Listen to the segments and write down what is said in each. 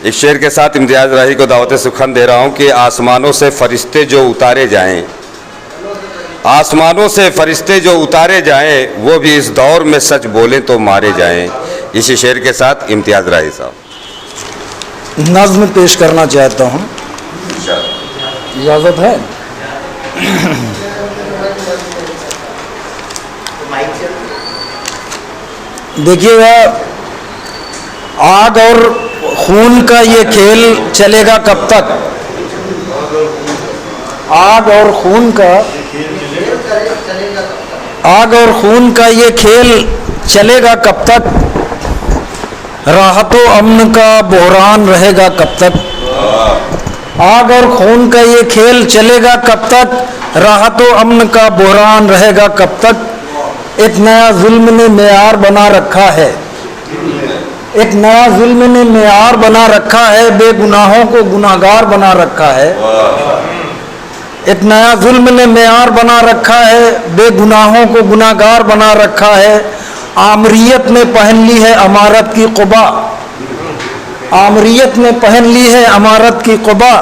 इस शेर के साथ इम्तियाज़ राही को दावत सुखन दे रहा हूँ कि आसमानों से फरिश्ते जो उतारे जाएं, आसमानों से फरिश्ते जो उतारे जाएं, वो भी इस दौर में सच बोलें तो मारे जाएं। इसी शेर के साथ इम्तियाज़ राही साहब नज़्म पेश करना चाहता हूँ, इजाज़त है? देखिएगा, आग और खून का ये खेल चलेगा कब तक? आग और खून का ये खेल चलेगा कब तक? राहतो अमन का बहरान रहेगा कब तक? आग और खून का ये खेल चलेगा कब तक? राहतो अमन का बहरान रहेगा कब तक? एक नया जुल्म ने मेयार बना रखा है, एक नया जुल्म ने मेयार बना रखा है, बेगुनाहों को गुनाहगार बना रखा है। एक नया जुल्म ने मेयार बना रखा है, बेगुनाहों को गुनाहगार बना रखा है। आमरियत ने पहन ली है अमारत की क़ुबा, आमरियत ने पहन ली है अमारत की क़ुबा।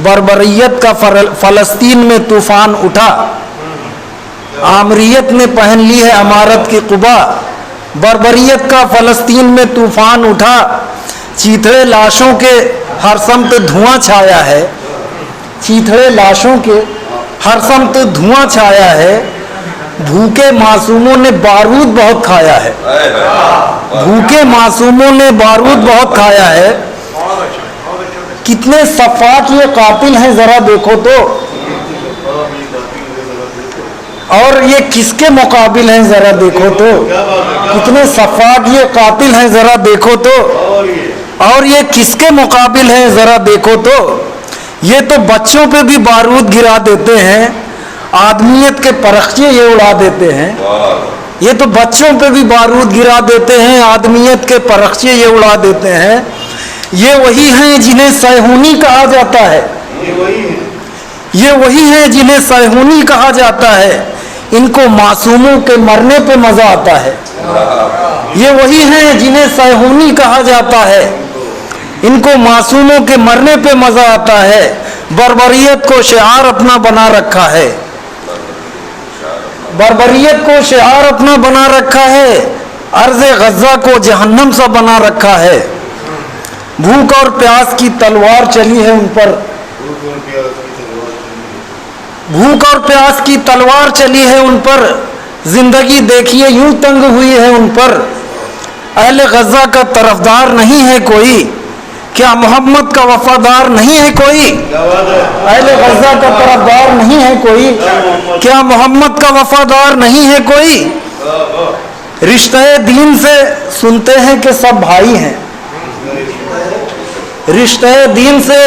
बर्बरियत का फ़लस्तीन में तूफ़ान उठा, आमरियत ने पहन ली है अमारत की क़ुबा। बर्बरियत का फ़लस्तीन में तूफ़ान उठा। चीथड़े लाशों के हर समत धुआं छाया है, चीथड़े लाशों के हर समत धुआं छाया है। भूखे मासूमों ने बारूद बहुत खाया है, भूखे मासूमों ने बारूद बहुत खाया है। कितने सफ़ाक ये कातिल हैं ज़रा देखो तो, और ये किसके मुकाबिल हैं ज़रा देखो तो। कितने सफ़ाक ये कातिल हैं ज़रा देखो तो, और ये किसके मुकाबिल हैं ज़रा देखो तो। ये तो बच्चों पे भी बारूद गिरा देते हैं, आदमियत के परख्चे ये उड़ा देते हैं। ये तो बच्चों पे भी बारूद गिरा देते हैं, आदमियत के परख्चे ये उड़ा देते हैं। ये वही हैं जिन्हें सहूनी कहा जाता है, ये वही हैं जिन्हें सहूनी कहा जाता है। इनको मासूमों के मरने पे मज़ा आता है। ये वही हैं जिन्हें सहूनी कहा जाता है, इनको मासूमों के मरने पे मज़ा आता है। बर्बरियत को शिआर अपना बना रखा है, बर्बरियत को शिआर अपना बना रखा है। अर्ज़े गज़ा को जहन्नम सा बना रखा है। भूख और प्यास की तलवार चली है उन पर, भूख और प्यास की तलवार चली है उन पर। जिंदगी देखिए यूं तंग हुई है उन पर। अहले गज़ा का तरफदार नहीं है कोई, क्या मोहम्मद का वफादार नहीं है कोई? अहले गज़ा का तरफदार नहीं है कोई, क्या मोहम्मद का वफादार नहीं है कोई? रिश्ते दीन से सुनते हैं कि सब भाई हैं, रिश्ते दीन से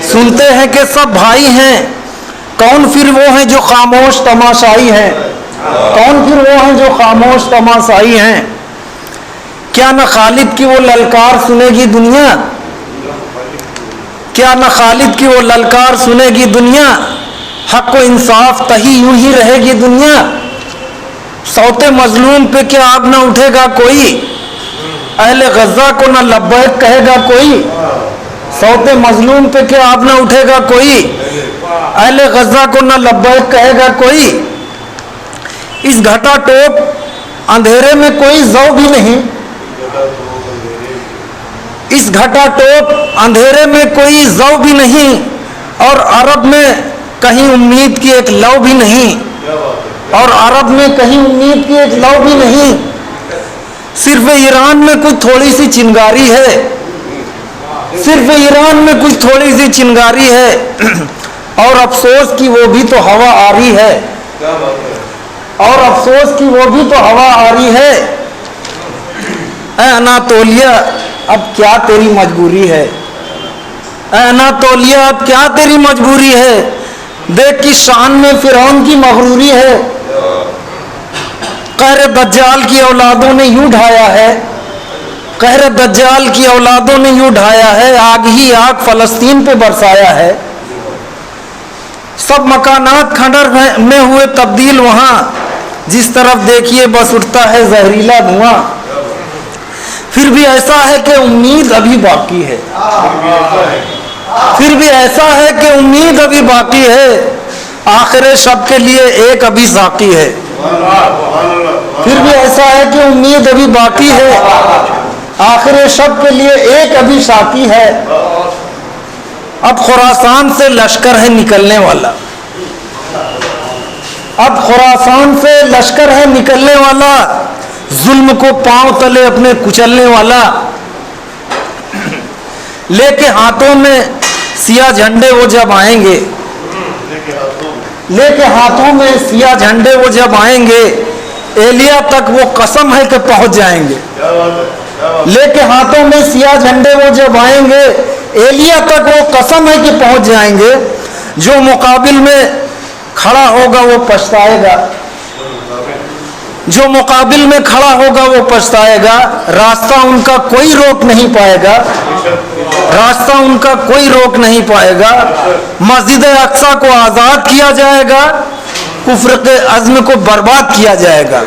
सुनते हैं कि सब भाई हैं। कौन फिर वो हैं जो खामोश तमाशाई हैं, कौन फिर वो हैं जो खामोश तमाशाई हैं? क्या न खालिद की वो ललकार सुनेगी दुनिया, क्या न खालिद की वो ललकार सुनेगी दुनिया? हक व इंसाफ तही यूं ही रहेगी दुनिया। सौते मजलूम पे क्या अब न उठेगा कोई, अहले गज़ा को न लब्बैक कहेगा कोई। सौते मजलूम पे क्या अब न उठेगा कोई, अहले गज़ा को न लब्बैक कहेगा कोई। इस घटा टोप अंधेरे में कोई ज़ौ भी नहीं, इस घटा टोप अंधेरे में कोई ज़ौ भी नहीं। और अरब में कहीं उम्मीद की एक लौ भी नहीं, और अरब में कहीं उम्मीद की एक लौ भी नहीं। सिर्फ ईरान में कुछ थोड़ी सी चिंगारी है, सिर्फ ईरान में कुछ थोड़ी सी चिंगारी है। और अफसोस की वो भी तो हवा आ रही है, और अफसोस की वो भी तो हवा आ रही है। ऐ अनातोलिया अब क्या तेरी मजबूरी है, ऐ अनातोलिया अब क्या तेरी मजबूरी है? देख कि शान में फिरौन की मगरूरी है। कहर दज्जाल की औलादों ने यूं ढाया है, कहर दज्जाल की औलादों ने यूं ढाया है। आग ही आग फ़लस्तीन पे बरसाया है। सब मकानात खंडर में हुए तब्दील वहाँ, जिस तरफ देखिए बस उठता है जहरीला धुआं। फिर भी ऐसा है कि उम्मीद अभी बाकी है, फिर भी ऐसा है कि उम्मीद अभी बाकी है, आखिर शब के लिए एक अभी साकी है। फिर भी ऐसा है कि उम्मीद अभी बाकी है, आखिर शब के लिए एक अभी साकी है। अब खुरासान से लश्कर है निकलने वाला, अब खुरासान से लश्कर है निकलने वाला, जुल्म को पांव तले अपने कुचलने वाला। लेके हाथों में सिया झंडे वो जब आएंगे, लेके हाथों में सिया झंडे वो जब आएंगे, एलिया तक वो कसम है कि पहुंच जाएंगे। लेके हाथों में सिया झंडे वो जब आएंगे, एलिया तक वो कसम है कि पहुंच जाएंगे। जो मुकाबिल में खड़ा होगा वो पछताएगा, जो मुकाबिल में खड़ा होगा वो पछताएगा। रास्ता उनका कोई रोक नहीं पाएगा, रास्ता उनका कोई रोक नहीं पाएगा। मस्जिद अक्सा को आज़ाद किया जाएगा, कुफ्र के अज़्म को बर्बाद किया जाएगा।